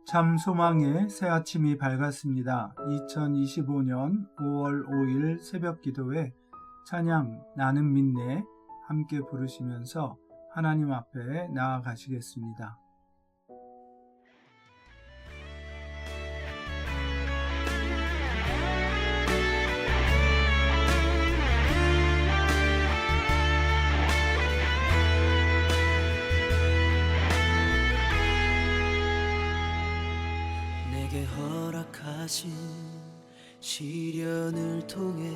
참 소망의 새 아침이 밝았습니다. 2025년 5월 5일 새벽 기도회 찬양 나는 믿네 함께 부르시면서 하나님 앞에 나아가시겠습니다. 내게 허락하신 시련을 통해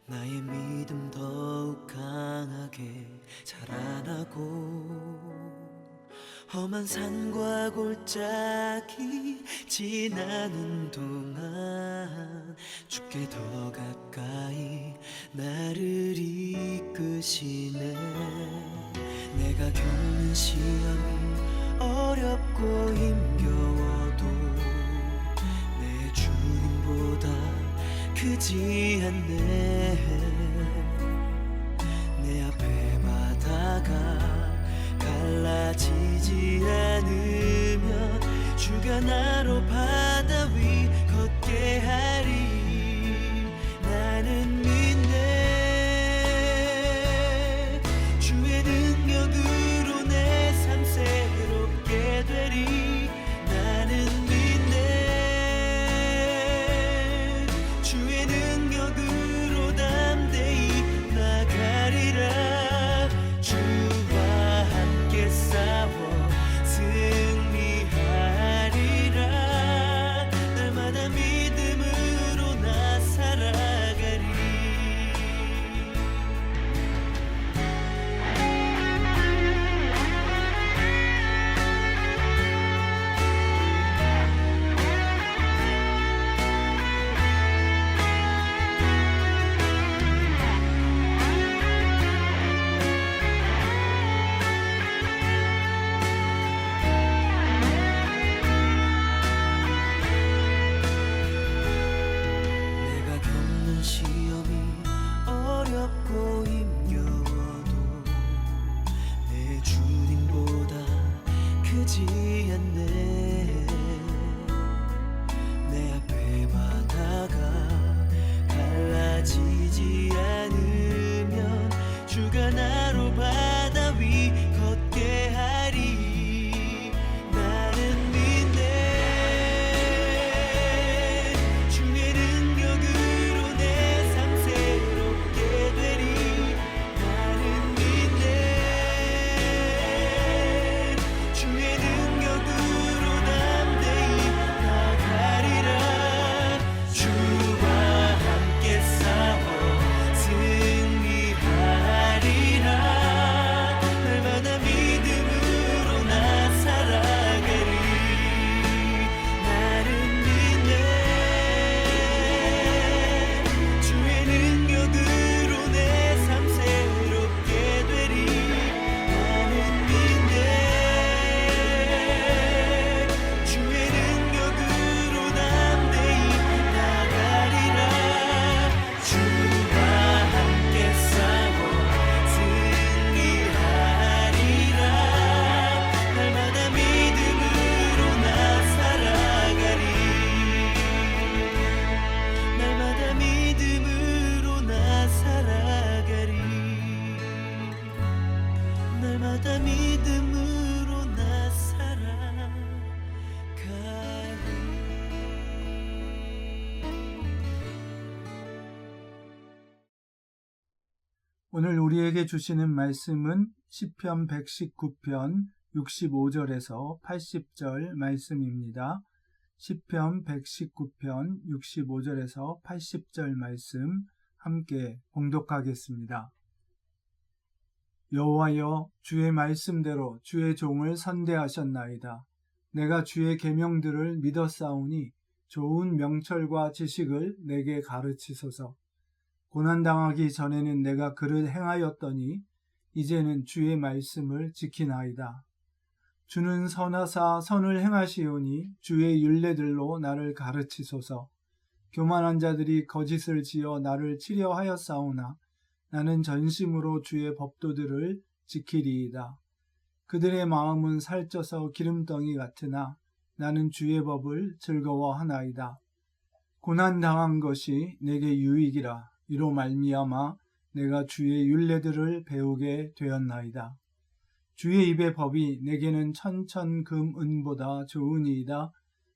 나의 믿음 더욱 강하게 자라나고 험한 산과 골짜기 지나는 동안 주께 더 가까이 나를 이끄시네. 내가 겪는 시험이 어렵고 힘겨워도 내 주님보다 크지 않네. 내 앞에 바다가 갈라지지 않으면 주가 나로 바다 위 걷게 하리. 나는 믿네. 주의 능력으로 내 삶 새롭게 되리. 나는 믿네. 주의 능력으로 담대히 나가리라. 주와 함께 싸워 승리하리라. 날마다 믿음으로 나 살아가리. 내가 겪는 시험이 어렵고 힘겨워도 내 주님보다 크지 않네. 내 앞에 바다가 갈라지지 않으면 주가 나로 바다 위 걷게 하리. 나는 믿네. 주의 능력으로 내 삶 새롭게 되리. 나는 믿네. 주의 능력으로 담대히 나가리라. 주와 함께 싸워 승리하리라. 날마다 믿음으로 나 살아가리. 나는 믿네. 주의 능력으로 내 삶 새롭게 되리. 나는 믿네. 주의 능력으로 담대히 나가리라. 주와 함께 싸워 승리하리라. 날마다 믿음으로 나 살아가리. 날마다 믿음으로 나 살아가리. 날마다 믿음으로 나 살아가리. 오늘 우리에게 주시는 말씀은 시편 119편 65절에서 80절 말씀입니다. 시편 119편 65절에서 80절 말씀 함께 봉독하겠습니다. 여호와여, 주의 말씀대로 주의 종을 선대하셨나이다. 내가 주의 계명들을 믿었사오니 좋은 명철과 지식을 내게 가르치소서. 고난당하기 전에는 내가 그를 행하였더니 이제는 주의 말씀을 지키나이다. 주는 선하사 선을 행하시오니 주의 율례들로 나를 가르치소서. 교만한 자들이 거짓을 지어 나를 치려하였사오나 나는 전심으로 주의 법도들을 지키리이다. 그들의 마음은 살쪄서 기름덩이 같으나 나는 주의 법을 즐거워하나이다. 고난당한 것이 내게 유익이라. 이로 말미암아 내가 주의 율례들을 배우게 되었나이다. 주의 입의 법이 내게는 천천금은보다 좋으니이다.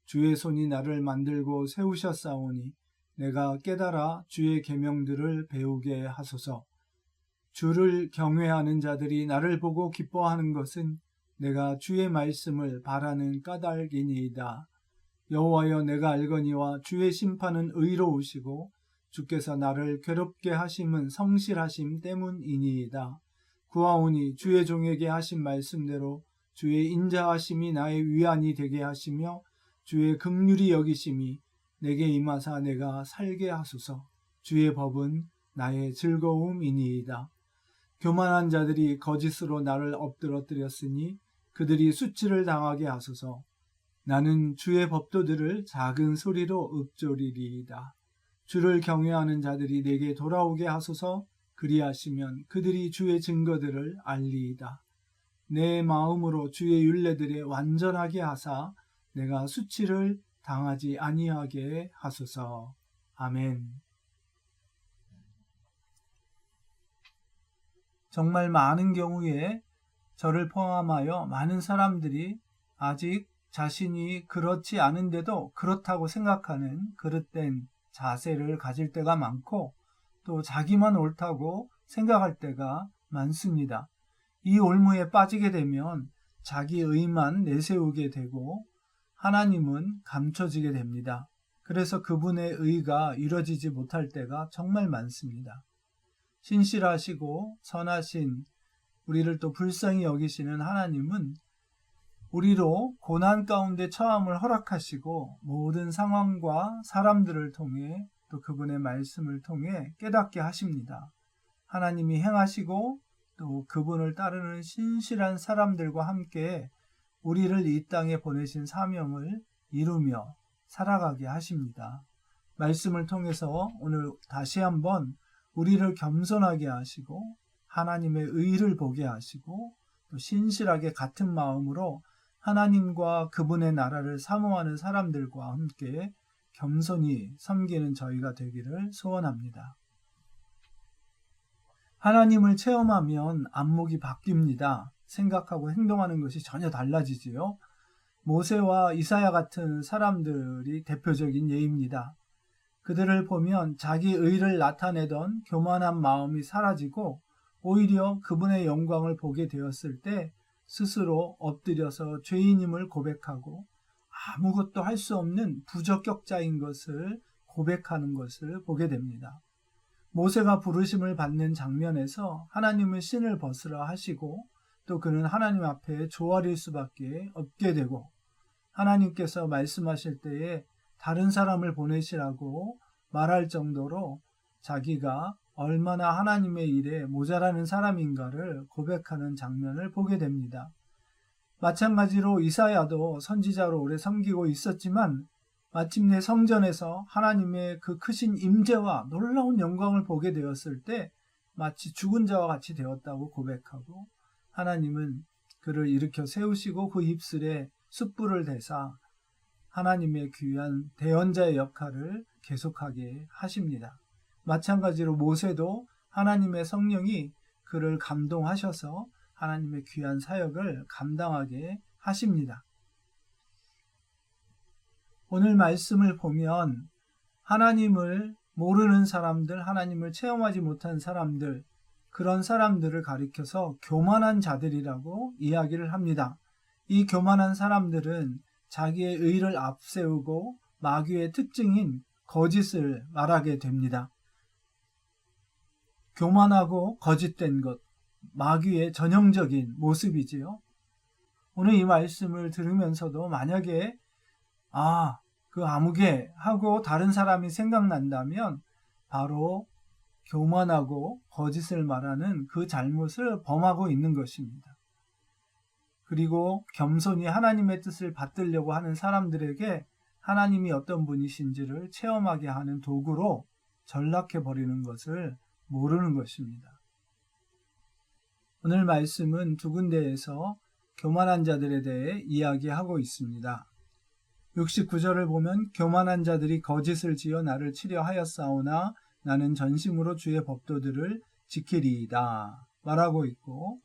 주의 손이 나를 만들고 세우셨사오니 내가 깨달아 주의 계명들을 배우게 하소서. 주를 경외하는 자들이 나를 보고 기뻐하는 것은 내가 주의 말씀을 바라는 까닭이니이다. 여호와여, 내가 알거니와 주의 심판은 의로우시고 주께서 나를 괴롭게 하심은 성실하심 때문이니이다. 구하오니 주의 종에게 하신 말씀대로 주의 인자하심이 나의 위안이 되게 하시며 주의 긍휼히 여기심이 내게 임하사 내가 살게 하소서. 주의 법은 나의 즐거움이니이다. 교만한 자들이 거짓으로 나를 엎드러뜨렸으니 그들이 수치를 당하게 하소서. 나는 주의 법도들을 작은 소리로 읊조리리이다. 주를 경외하는 자들이 내게 돌아오게 하소서. 그리하시면 그들이 주의 증거들을 알리이다. 내 마음으로 주의 율례들에 완전하게 하사 내가 수치를 당하지 아니하게 하소서. 아멘. 정말 많은 경우에 저를 포함하여 많은 사람들이 아직 자신이 그렇지 않은데도 그렇다고 생각하는 그릇된 자세를 가질 때가 많고 또 자기만 옳다고 생각할 때가 많습니다. 이 올무에 빠지게 되면 자기 의만 내세우게 되고 하나님은 감춰지게 됩니다. 그래서 그분의 의가 이루어지지 못할 때가 정말 많습니다. 신실하시고 선하신 우리를 또 불쌍히 여기시는 하나님은 우리로 고난 가운데 처함을 허락하시고 모든 상황과 사람들을 통해 또 그분의 말씀을 통해 깨닫게 하십니다. 하나님이 행하시고 또 그분을 따르는 신실한 사람들과 함께 우리를 이 땅에 보내신 사명을 이루며 살아가게 하십니다. 말씀을 통해서 오늘 다시 한번 우리를 겸손하게 하시고 하나님의 의를 보게 하시고 또 신실하게 같은 마음으로 하나님과 그분의 나라를 사모하는 사람들과 함께 겸손히 섬기는 저희가 되기를 소원합니다. 하나님을 체험하면 안목이 바뀝니다. 생각하고 행동하는 것이 전혀 달라지지요. 모세와 이사야 같은 사람들이 대표적인 예입니다. 그들을 보면 자기 의를 나타내던 교만한 마음이 사라지고 오히려 그분의 영광을 보게 되었을 때 스스로 엎드려서 죄인임을 고백하고 아무것도 할 수 없는 부적격자인 것을 고백하는 것을 보게 됩니다. 모세가 부르심을 받는 장면에서 하나님은 신을 벗으라 하시고 또 그는 하나님 앞에 조아릴 수밖에 없게 되고 하나님께서 말씀하실 때에 다른 사람을 보내시라고 말할 정도로 자기가 얼마나 하나님의 일에 모자라는 사람인가를 고백하는 장면을 보게 됩니다. 마찬가지로 이사야도 선지자로 오래 섬기고 있었지만 마침내 성전에서 하나님의 그 크신 임재와 놀라운 영광을 보게 되었을 때 마치 죽은 자와 같이 되었다고 고백하고 하나님은 그를 일으켜 세우시고 그 입술에 숯불을 대사 하나님의 귀한 대언자의 역할을 계속하게 하십니다. 마찬가지로 모세도 하나님의 성령이 그를 감동하셔서 하나님의 귀한 사역을 감당하게 하십니다. 오늘 말씀을 보면 하나님을 모르는 사람들, 하나님을 체험하지 못한 사람들, 그런 사람들을 가리켜서 교만한 자들이라고 이야기를 합니다. 이 교만한 사람들은 자기의 의를 앞세우고 마귀의 특징인 거짓을 말하게 됩니다. 교만하고 거짓된 것, 마귀의 전형적인 모습이지요. 오늘 이 말씀을 들으면서도 만약에 그 아무개 하고 다른 사람이 생각난다면 바로 교만하고 거짓을 말하는 그 잘못을 범하고 있는 것입니다. 그리고 겸손히 하나님의 뜻을 받들려고 하는 사람들에게 하나님이 어떤 분이신지를 체험하게 하는 도구로 전락해버리는 것을 모르는 것입니다. 오늘 말씀은 두 군데에서 교만한 자들에 대해 이야기하고 있습니다. 69절을 보면 교만한 자들이 거짓을 지어 나를 치려 하였사오나 나는 전심으로 주의 법도들을 지키리이다 말하고 있고,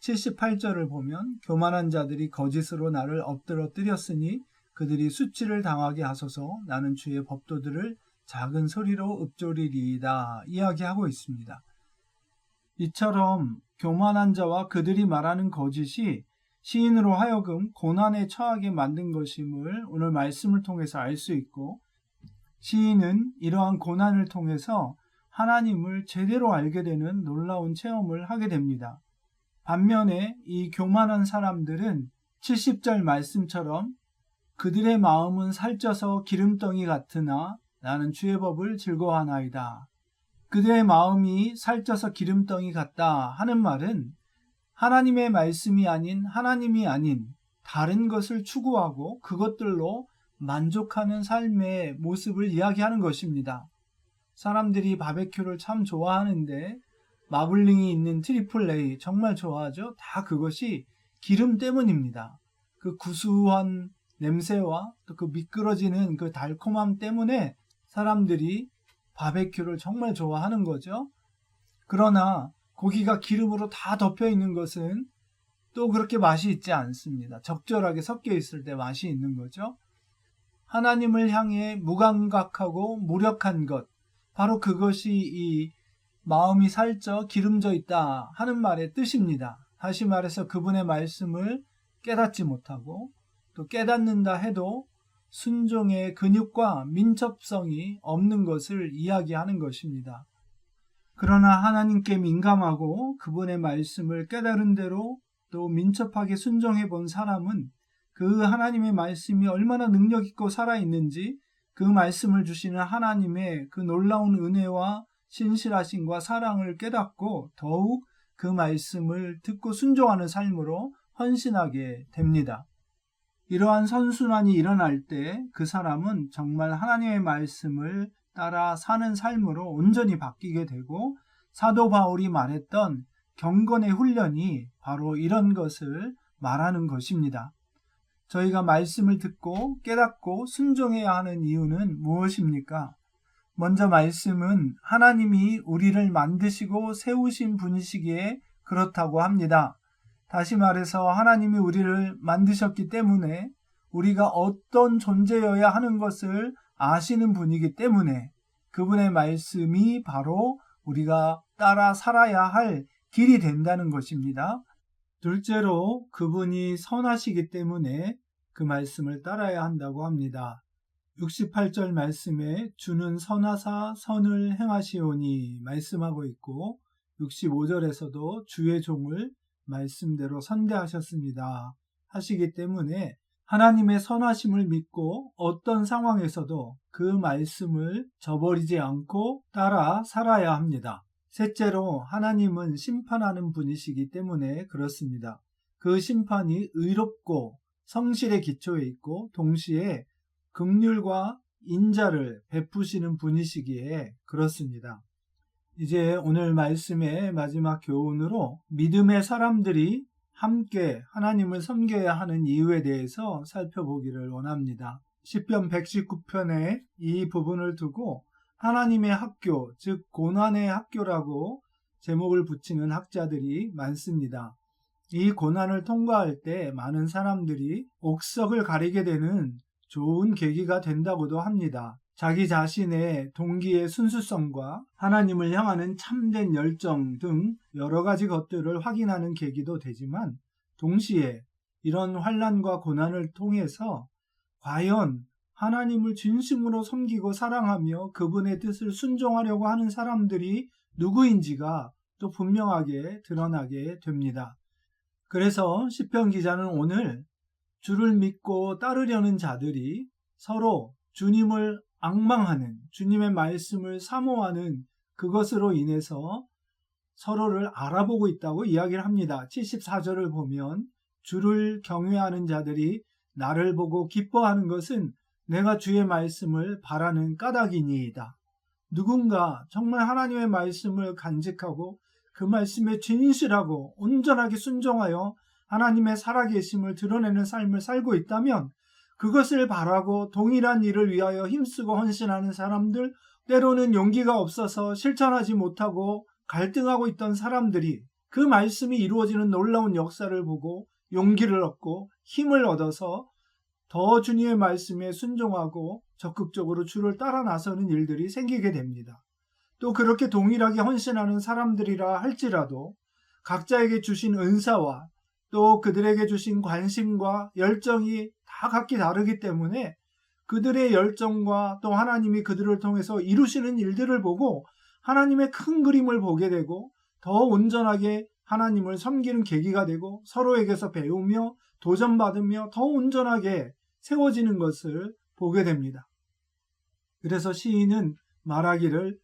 78절을 보면 교만한 자들이 거짓으로 나를 엎드러 뜨렸으니 그들이 수치를 당하게 하소서 나는 주의 법도들을 작은 소리로 읊조리리이다 이야기하고 있습니다. 이처럼 교만한 자와 그들이 말하는 거짓이 시인으로 하여금 고난에 처하게 만든 것임을 오늘 말씀을 통해서 알 수 있고, 시인은 이러한 고난을 통해서 하나님을 제대로 알게 되는 놀라운 체험을 하게 됩니다. 반면에 이 교만한 사람들은 70절 말씀처럼 그들의 마음은 살쪄서 기름덩이 같으나 나는 주의 법을 즐거워하나이다. 그들의 마음이 살쪄서 기름덩이 같다 하는 말은 하나님의 말씀이 아닌 하나님이 아닌 다른 것을 추구하고 그것들로 만족하는 삶의 모습을 이야기하는 것입니다. 사람들이 바베큐를 참 좋아하는데 마블링이 있는 트리플 A 정말 좋아하죠. 다 그것이 기름 때문입니다. 그 구수한 냄새와 또 그 미끄러지는 그 달콤함 때문에 사람들이 바베큐를 정말 좋아하는 거죠. 그러나 고기가 기름으로 다 덮여 있는 것은 또 그렇게 맛이 있지 않습니다. 적절하게 섞여 있을 때 맛이 있는 거죠. 하나님을 향해 무감각하고 무력한 것, 바로 그것이 이 마음이 살쪄 기름져 있다 하는 말의 뜻입니다. 다시 말해서 그분의 말씀을 깨닫지 못하고 또 깨닫는다 해도 순종의 근육과 민첩성이 없는 것을 이야기하는 것입니다. 그러나 하나님께 민감하고 그분의 말씀을 깨달은 대로 또 민첩하게 순종해 본 사람은 그 하나님의 말씀이 얼마나 능력 있고 살아있는지 그 말씀을 주시는 하나님의 그 놀라운 은혜와 신실하심과 사랑을 깨닫고 더욱 그 말씀을 듣고 순종하는 삶으로 헌신하게 됩니다. 이러한 선순환이 일어날 때 그 사람은 정말 하나님의 말씀을 따라 사는 삶으로 온전히 바뀌게 되고, 사도 바울이 말했던 경건의 훈련이 바로 이런 것을 말하는 것입니다. 저희가 말씀을 듣고 깨닫고 순종해야 하는 이유는 무엇입니까? 먼저 말씀은 하나님이 우리를 만드시고 세우신 분이시기에 그렇다고 합니다. 다시 말해서 하나님이 우리를 만드셨기 때문에 우리가 어떤 존재여야 하는 것을 아시는 분이기 때문에 그분의 말씀이 바로 우리가 따라 살아야 할 길이 된다는 것입니다. 둘째로 그분이 선하시기 때문에 그 말씀을 따라야 한다고 합니다. 68절 말씀에 주는 선하사 선을 행하시오니 말씀하고 있고, 65절에서도 주의 종을 말씀대로 선대하셨습니다 하시기 때문에 하나님의 선하심을 믿고 어떤 상황에서도 그 말씀을 저버리지 않고 따라 살아야 합니다. 셋째로 하나님은 심판하는 분이시기 때문에 그렇습니다. 그 심판이 의롭고 성실의 기초에 있고 동시에 긍휼과 인자를 베푸시는 분이시기에 그렇습니다. 이제 오늘 말씀의 마지막 교훈으로 믿음의 사람들이 함께 하나님을 섬겨야 하는 이유에 대해서 살펴보기를 원합니다. 시편 119편에 이 부분을 두고 하나님의 학교, 즉 고난의 학교라고 제목을 붙이는 학자들이 많습니다. 이 고난을 통과할 때 많은 사람들이 옥석을 가리게 되는 좋은 계기가 된다고도 합니다. 자기 자신의 동기의 순수성과 하나님을 향하는 참된 열정 등 여러 가지 것들을 확인하는 계기도 되지만, 동시에 이런 환난과 고난을 통해서 과연 하나님을 진심으로 섬기고 사랑하며 그분의 뜻을 순종하려고 하는 사람들이 누구인지가 또 분명하게 드러나게 됩니다. 그래서 시편 기자는 오늘 주를 믿고 따르려는 자들이 서로 주님을 앙망하는, 주님의 말씀을 사모하는 그것으로 인해서 서로를 알아보고 있다고 이야기를 합니다. 74절을 보면 주를 경외하는 자들이 나를 보고 기뻐하는 것은 내가 주의 말씀을 바라는 까닭이니이다. 누군가 정말 하나님의 말씀을 간직하고 그 말씀에 진실하고 온전하게 순종하여 하나님의 살아계심을 드러내는 삶을 살고 있다면 그것을 바라고 동일한 일을 위하여 힘쓰고 헌신하는 사람들, 때로는 용기가 없어서 실천하지 못하고 갈등하고 있던 사람들이 그 말씀이 이루어지는 놀라운 역사를 보고 용기를 얻고 힘을 얻어서 더 주님의 말씀에 순종하고 적극적으로 주를 따라 나서는 일들이 생기게 됩니다. 또 그렇게 동일하게 헌신하는 사람들이라 할지라도 각자에게 주신 은사와 또 그들에게 주신 관심과 열정이 다 각기 다르기 때문에 그들의 열정과 또 하나님이 그들을 통해서 이루시는 일들을 보고 하나님의 큰 그림을 보게 되고 더 온전하게 하나님을 섬기는 계기가 되고 서로에게서 배우며 도전받으며 더 온전하게 세워지는 것을 보게 됩니다. 그래서 시인은 말하기를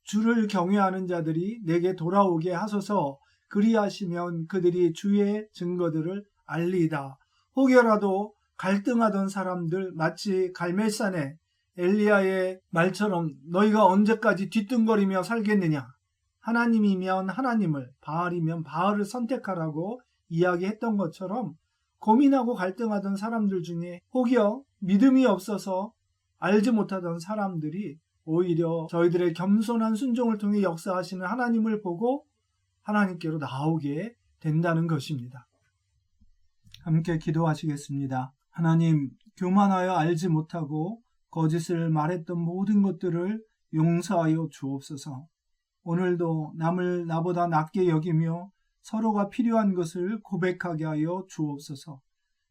주를 경외하는 자들이 내게 돌아오게 하소서, 그리하시면 그들이 주의 증거들을 알리이다. 혹여라도 갈등하던 사람들, 마치 갈멜산의 엘리야의 말처럼 너희가 언제까지 뒤뚱거리며 살겠느냐, 하나님이면 하나님을, 바알이면 바알을 선택하라고 이야기했던 것처럼 고민하고 갈등하던 사람들 중에 혹여 믿음이 없어서 알지 못하던 사람들이 오히려 저희들의 겸손한 순종을 통해 역사하시는 하나님을 보고 하나님께로 나오게 된다는 것입니다. 함께 기도하시겠습니다. 하나님, 교만하여 알지 못하고 거짓을 말했던 모든 것들을 용서하여 주옵소서. 오늘도 남을 나보다 낮게 여기며 서로가 필요한 것을 고백하게 하여 주옵소서.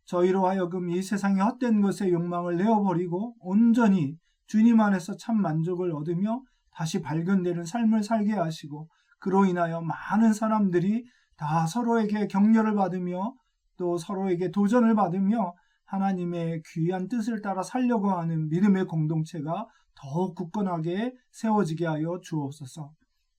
저희로 하여금 이 세상의 헛된 것의 욕망을 내어버리고 온전히 주님 안에서 참 만족을 얻으며 다시 발견되는 삶을 살게 하시고, 그로 인하여 많은 사람들이 다 서로에게 격려를 받으며 또 서로에게 도전을 받으며 하나님의 귀한 뜻을 따라 살려고 하는 믿음의 공동체가 더욱 굳건하게 세워지게 하여 주옵소서.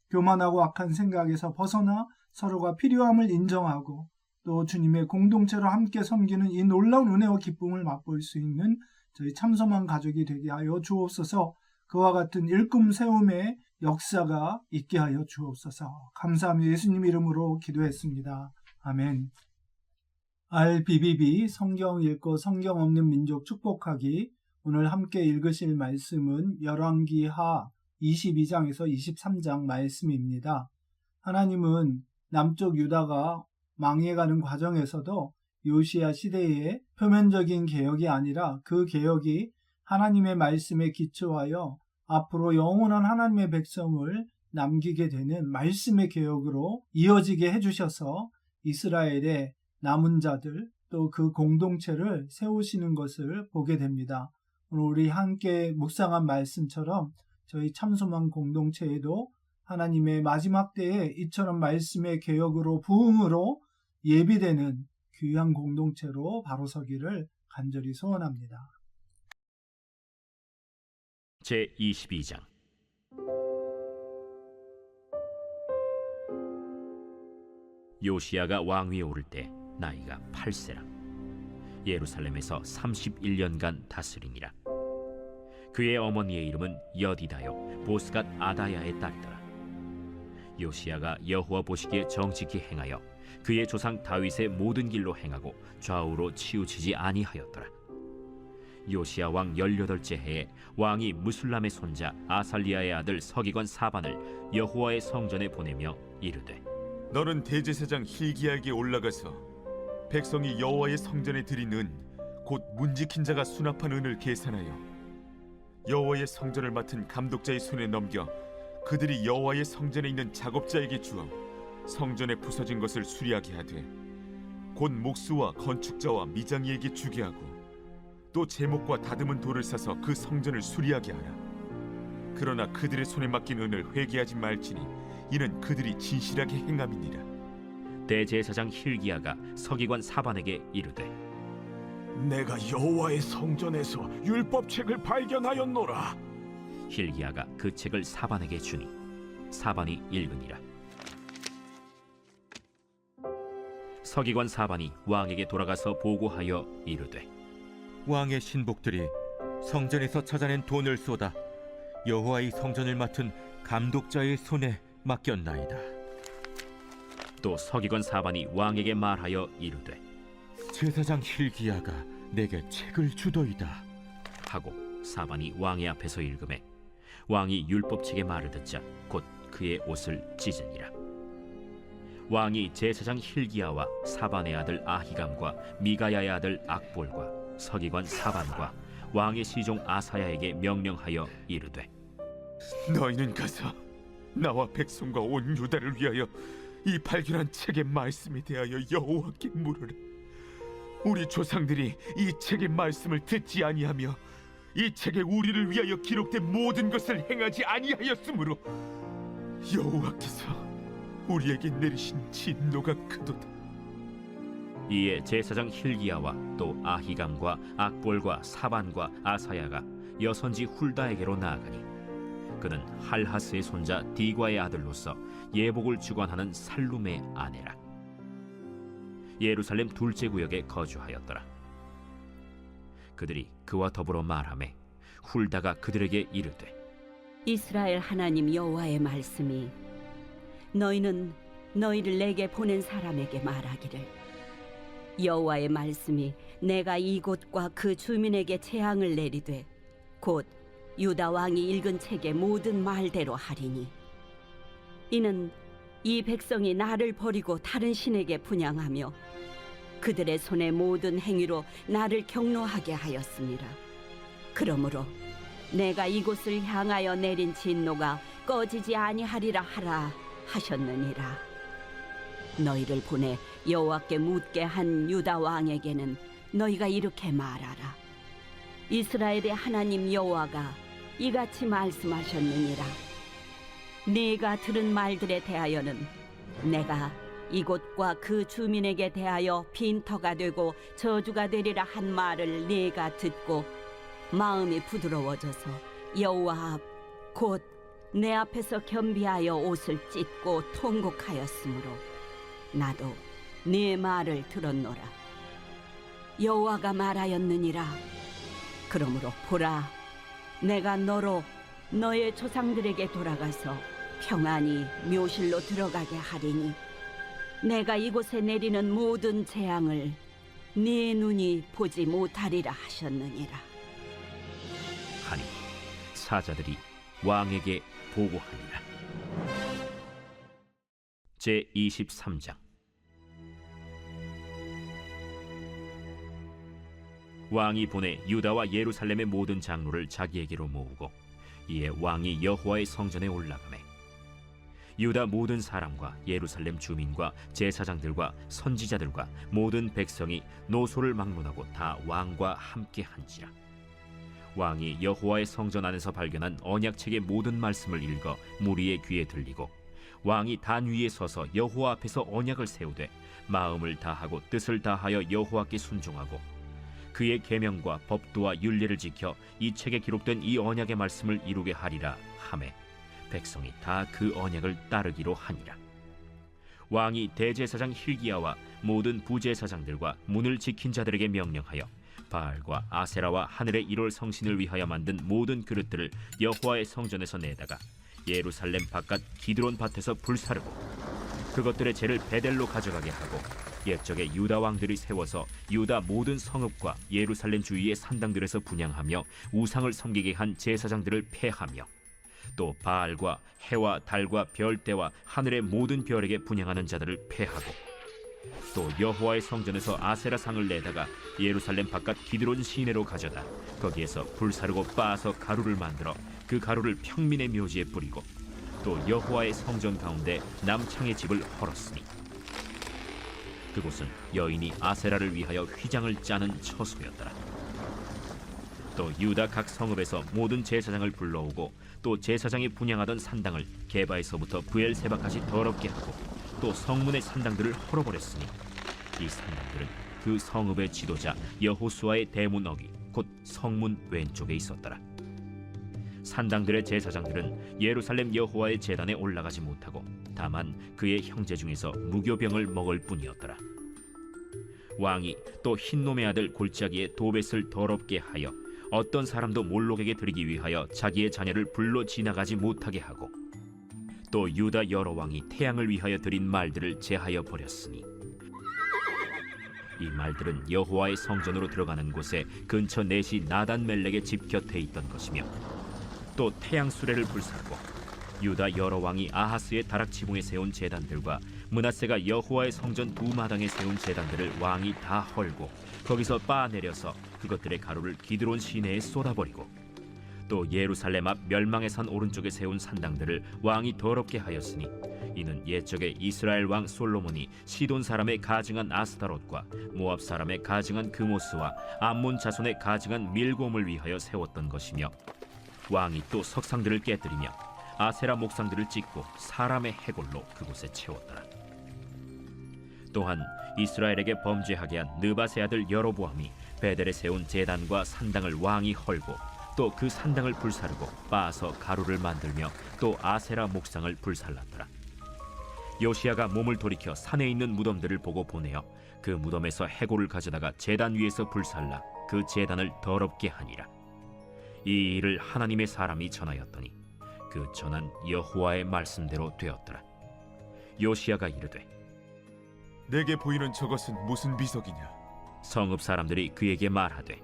교만하고 악한 생각에서 벗어나 서로가 필요함을 인정하고 또 주님의 공동체로 함께 섬기는 이 놀라운 은혜와 기쁨을 맛볼 수 있는 저희 참소만 가족이 되게 하여 주옵소서. 그와 같은 일꾼 세움의 역사가 있게 하여 주옵소서. 감사하며 예수님 이름으로 기도했습니다. 아멘. RBBB 성경 읽고 성경 없는 민족 축복하기, 오늘 함께 읽으실 말씀은 열왕기하 22장에서 23장 말씀입니다. 하나님은 남쪽 유다가 망해가는 과정에서도 요시야 시대의 표면적인 개혁이 아니라 그 개혁이 하나님의 말씀에 기초하여 앞으로 영원한 하나님의 백성을 남기게 되는 말씀의 개혁으로 이어지게 해주셔서 이스라엘의 남은 자들 또 그 공동체를 세우시는 것을 보게 됩니다. 오늘 우리 함께 묵상한 말씀처럼 저희 참소만 공동체에도 하나님의 마지막 때에 이처럼 말씀의 개혁으로 부흥으로 예비되는 귀한 공동체로 바로 서기를 간절히 소원합니다. 제22장 요시야가 왕위에 오를 때 나이가 8세라. 예루살렘에서 31년간 다스리니라. 그의 어머니의 이름은 여디다요 보스갓 아다야의 딸이더라. 요시야가 여호와 보시기에 정직히 행하여 그의 조상 다윗의 모든 길로 행하고 좌우로 치우치지 아니하였더라. 요시야 왕 18째 해에 왕이 무술람의 손자 아살리아의 아들 서기관 사반을 여호와의 성전에 보내며 이르되, 너는 대제사장 hil기야에게 올라가서 백성이 여호와의 성전에 드린 은 곧 문지킨 자가 수납한 은을 계산하여 여호와의 성전을 맡은 감독자의 손에 넘겨 그들이 여호와의 성전에 있는 작업자에게 주어 성전에 부서진 것을 수리하게 하되, 곧 목수와 건축자와 미장이에게 주게 하고 또 제목과 다듬은 돌을 사서 그 성전을 수리하게 하라. 그러나 그들의 손에 맡긴 은을 회개하지 말지니 이는 그들이 진실하게 행함이니라. 대제사장 hil기야가 서기관 사반에게 이르되, 내가 여호와의 성전에서 율법책을 발견하였노라. hil기야가 그 책을 사반에게 주니 사반이 읽으니라. 서기관 사반이 왕에게 돌아가서 보고하여 이르되, 왕의 신복들이 성전에서 찾아낸 돈을 쏟아 여호와의 성전을 맡은 감독자의 손에 맡겼나이다. 또 서기관 사반이 왕에게 말하여 이르되, 제사장 hil기야가 내게 책을 주더이다. 하고 사반이 왕의 앞에서 읽음에 왕이 율법책의 말을 듣자 곧 그의 옷을 찢으니라. 왕이 제사장 hil기야와 사반의 아들 아히감과 미가야의 아들 악볼과 서기관 사반과 왕의 시종 아사야에게 명령하여 이르되 너희는 가서 나와 백성과 온 유다를 위하여 이 발견한 책의 말씀에 대하여 여호와께 물으라. 우리 조상들이 이 책의 말씀을 듣지 아니하며 이 책에 우리를 위하여 기록된 모든 것을 행하지 아니하였으므로 여호와께서 우리에게 내리신 진노가 크도다. 이에 제사장 hil기야와 또 아히감과 악볼과 사반과 아사야가 여선지 훌다에게로 나아가니 그는 할하스의 손자 디과의 아들로서 예복을 주관하는 살룸의 아내라. 예루살렘 둘째 구역에 거주하였더라. 그들이 그와 더불어 말하매 훌다가 그들에게 이르되 이스라엘 하나님 여호와의 말씀이 너희는 너희를 내게 보낸 사람에게 말하기를 여호와의 말씀이 내가 이곳과 그 주민에게 재앙을 내리되 곧 유다 왕이 읽은 책의 모든 말대로 하리니 이는 이 백성이 나를 버리고 다른 신에게 분향하며 그들의 손의 모든 행위로 나를 경노하게 하였습니다. 그러므로 내가 이곳을 향하여 내린 진노가 꺼지지 아니하리라 하라 하셨느니라. 너희를 보내 여호와께 묻게 한 유다 왕에게는 너희가 이렇게 말하라. 이스라엘의 하나님 여호와가 이같이 말씀하셨느니라. 네가 들은 말들에 대하여는 내가 이곳과 그 주민에게 대하여 빈터가 되고 저주가 되리라 한 말을 네가 듣고 마음이 부드러워져서 여호와 앞 곧 내 앞에서 겸비하여 옷을 찢고 통곡하였으므로 나도 네 말을 들었노라. 여호와가 말하였느니라. 그러므로 보라, 내가 너로 너의 조상들에게 돌아가서 평안히 묘실로 들어가게 하리니 내가 이곳에 내리는 모든 재앙을 네 눈이 보지 못하리라 하셨느니라. 하니 사자들이 왕에게 보고하니라. 제23장. 왕이 보내 유다와 예루살렘의 모든 장로를 자기에게로 모으고 이에 왕이 여호와의 성전에 올라가매 유다 모든 사람과 예루살렘 주민과 제사장들과 선지자들과 모든 백성이 노소를 막론하고 다 왕과 함께 한지라. 왕이 여호와의 성전 안에서 발견한 언약책의 모든 말씀을 읽어 무리의 귀에 들리고 왕이 단 위에 서서 여호와 앞에서 언약을 세우되 마음을 다하고 뜻을 다하여 여호와께 순종하고 그의 계명과 법도와 율례를 지켜 이 책에 기록된 이 언약의 말씀을 이루게 하리라 하매 백성이 다 그 언약을 따르기로 하니라. 왕이 대제사장 hil기야와 모든 부제사장들과 문을 지킨 자들에게 명령하여 바알과 아세라와 하늘의 1월 성신을 위하여 만든 모든 그릇들을 여호와의 성전에서 내다가 예루살렘 바깥 기드론 밭에서 불사르고 그것들의 재를 베델로 가져가게 하고 옛적에 유다 왕들이 세워서 유다 모든 성읍과 예루살렘 주위의 산당들에서 분향하며 우상을 섬기게 한 제사장들을 폐하며 또 바알과 해와 달과 별대와 하늘의 모든 별에게 분향하는 자들을 폐하고 또 여호와의 성전에서 아세라상을 내다가 예루살렘 바깥 기드론 시내로 가져다 거기에서 불사르고 빻아서 가루를 만들어 그 가루를 평민의 묘지에 뿌리고 또 여호와의 성전 가운데 남창의 집을 헐었으니 그곳은 여인이 아세라를 위하여 휘장을 짜는 처소였더라. 또 유다 각 성읍에서 모든 제사장을 불러오고 또 제사장이 분향하던 산당을 게바에서부터 브엘세바까지 더럽게 하고 또 성문의 산당들을 헐어버렸으니 이 산당들은 그 성읍의 지도자 여호수아의 대문 어귀 곧 성문 왼쪽에 있었더라. 산당들의 제사장들은 예루살렘 여호와의 제단에 올라가지 못하고 다만 그의 형제 중에서 무교병을 먹을 뿐이었더라. 왕이 또 흰놈의 아들 골짜기에 도벳을 더럽게 하여 어떤 사람도 몰록에게 드리기 위하여 자기의 자녀를 불러 지나가지 못하게 하고 또 유다 여러 왕이 태양을 위하여 드린 말들을 제하여 버렸으니 이 말들은 여호와의 성전으로 들어가는 곳에 근처 넷이 나단-멜렉의 집 곁에 있던 것이며 또 태양 수레를 불사르고 유다 여러 왕이 아하스의 다락 지붕에 세운 제단들과 므낫세가 여호와의 성전 두 마당에 세운 제단들을 왕이 다 헐고 거기서 빻아내려서 그것들의 가루를 기드론 시내에 쏟아버리고 또 예루살렘 앞 멸망의 산 오른쪽에 세운 산당들을 왕이 더럽게 하였으니 이는 옛적에 이스라엘 왕 솔로몬이 시돈 사람의 가증한 아스타롯과 모압 사람의 가증한 그모스와 암몬 자손의 가증한 밀곰을 위하여 세웠던 것이며 왕이 또 석상들을 깨뜨리며 아세라 목상들을 찍고 사람의 해골로 그곳에 채웠더라. 또한 이스라엘에게 범죄하게 한 느밧의 아들 여로보암이 베델에 세운 제단과 산당을 왕이 헐고 또 그 산당을 불사르고 빻아서 가루를 만들며 또 아세라 목상을 불살랐더라. 요시야가 몸을 돌이켜 산에 있는 무덤들을 보고 보내어 그 무덤에서 해골을 가져다가 제단 위에서 불살라 그 제단을 더럽게 하니라. 이 일을 하나님의 사람이 전하였더니 그 전한 여호와의 말씀대로 되었더라. 요시야가 이르되 내게 보이는 저것은 무슨 비석이냐? 성읍 사람들이 그에게 말하되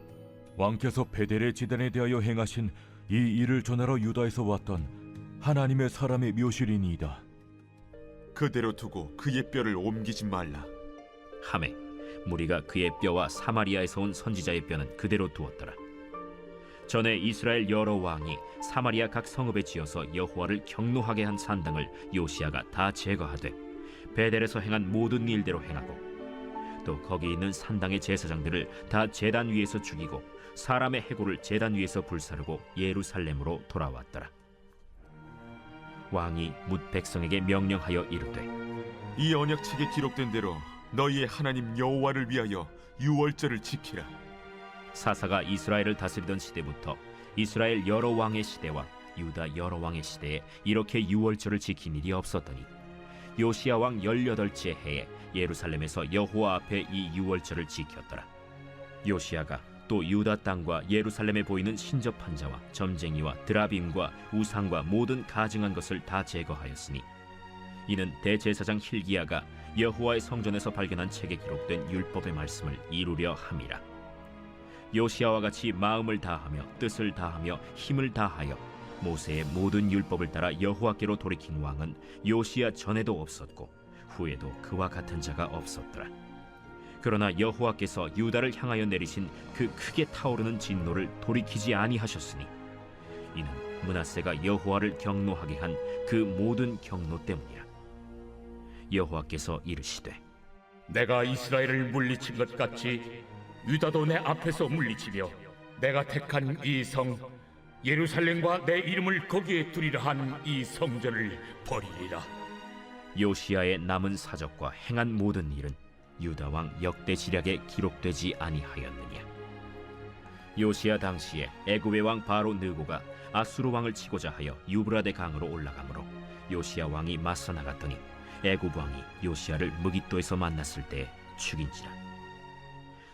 왕께서 베델의 제단에 대하여 행하신 이 일을 전하러 유다에서 왔던 하나님의 사람의 묘실이니이다. 그대로 두고 그의 뼈를 옮기지 말라. 하매 무리가 그의 뼈와 사마리아에서 온 선지자의 뼈는 그대로 두었더라. 전에 이스라엘 여러 왕이 사마리아 각 성읍에 지어서 여호와를 경노하게 한 산당을 요시야가 다 제거하되 베델에서 행한 모든 일대로 행하고 또 거기 있는 산당의 제사장들을 다 제단 위에서 죽이고 사람의 해골을 제단 위에서 불사르고 예루살렘으로 돌아왔더라. 왕이 뭇 백성에게 명령하여 이르되 이 언약책에 기록된 대로 너희의 하나님 여호와를 위하여 유월절을 지키라. 사사가 이스라엘을 다스리던 시대부터 이스라엘 여러 왕의 시대와 유다 여러 왕의 시대에 이렇게 유월절을 지킨 일이 없었더니 요시야 왕 18째 해에 예루살렘에서 여호와 앞에 이 유월절을 지켰더라. 요시야가 또 유다 땅과 예루살렘에 보이는 신접한 자와 점쟁이와 드라빔과 우상과 모든 가증한 것을 다 제거하였으니 이는 대제사장 hil기야가 여호와의 성전에서 발견한 책에 기록된 율법의 말씀을 이루려 함이라. 요시야와 같이 마음을 다하며 뜻을 다하며 힘을 다하여 모세의 모든 율법을 따라 여호와께로 돌이킨 왕은 요시야 전에도 없었고 후에도 그와 같은 자가 없었더라. 그러나 여호와께서 유다를 향하여 내리신 그 크게 타오르는 진노를 돌이키지 아니하셨으니 이는 므낫세가 여호와를 경노하게 한 그 모든 경노 때문이라. 여호와께서 이르시되 내가 이스라엘을 물리친 것 같이 유다도 내 앞에서 물리치며 내가 택한 이 성 예루살렘과 내 이름을 거기에 두리라 한 이 성전을 버리리라. 요시야의 남은 사적과 행한 모든 일은 유다 왕 역대지략에 기록되지 아니하였느냐. 요시야 당시에 애굽의 왕 바로 느고가 아수르 왕을 치고자 하여 유브라데 강으로 올라가므로 요시야 왕이 맞서 나갔더니 애굽 왕이 요시야를 무깃도에서 만났을 때 죽인지라.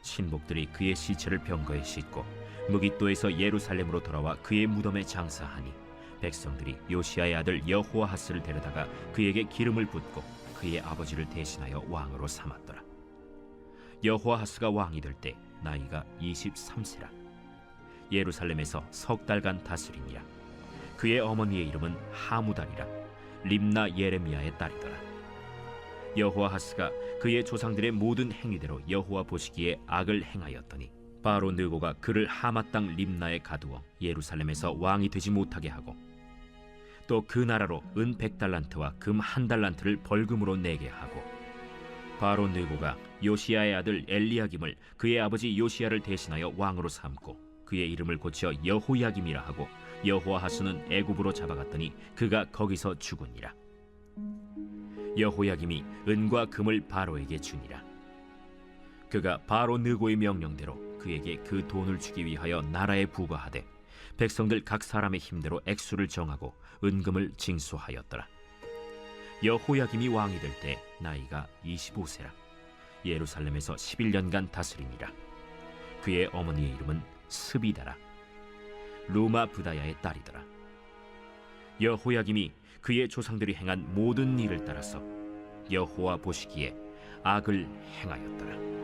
신복들이 그의 시체를 병거에 싣고 무깃도에서 예루살렘으로 돌아와 그의 무덤에 장사하니 백성들이 요시야의 아들 여호아하스를 데려다가 그에게 기름을 붓고 그의 아버지를 대신하여 왕으로 삼았더라. 여호아하스가 왕이 될 때 나이가 23세라. 예루살렘에서 석 달간 다스리니라. 그의 어머니의 이름은 하무달이라. 림나 예레미야의 딸이더라. 여호아하스가 그의 조상들의 모든 행위대로 여호와 보시기에 악을 행하였더니 바로 느고가 그를 하마 땅 림나에 가두어 예루살렘에서 왕이 되지 못하게 하고 또 그 나라로 은 100달란트와 금 1달란트를 벌금으로 내게 하고 바로 느고가 요시야의 아들 엘리야김을 그의 아버지 요시야를 대신하여 왕으로 삼고 그의 이름을 고쳐 여호야김이라 하고 여호아하스는 애굽으로 잡아갔더니 그가 거기서 죽으니라. 여호야김이 은과 금을 바로에게 주니라. 그가 바로 느고의 명령대로 그에게 그 돈을 주기 위하여 나라에 부과하되 백성들 각 사람의 힘대로 액수를 정하고 은금을 징수하였더라. 여호야김이 왕이 될 때 나이가 25세라. 예루살렘에서 11년간 다스리니라. 그의 어머니의 이름은 스비다라. 루마 부다야의 딸이더라. 여호야김이 그의 조상들이 행한 모든 일을 따라서 여호와 보시기에 악을 행하였더라.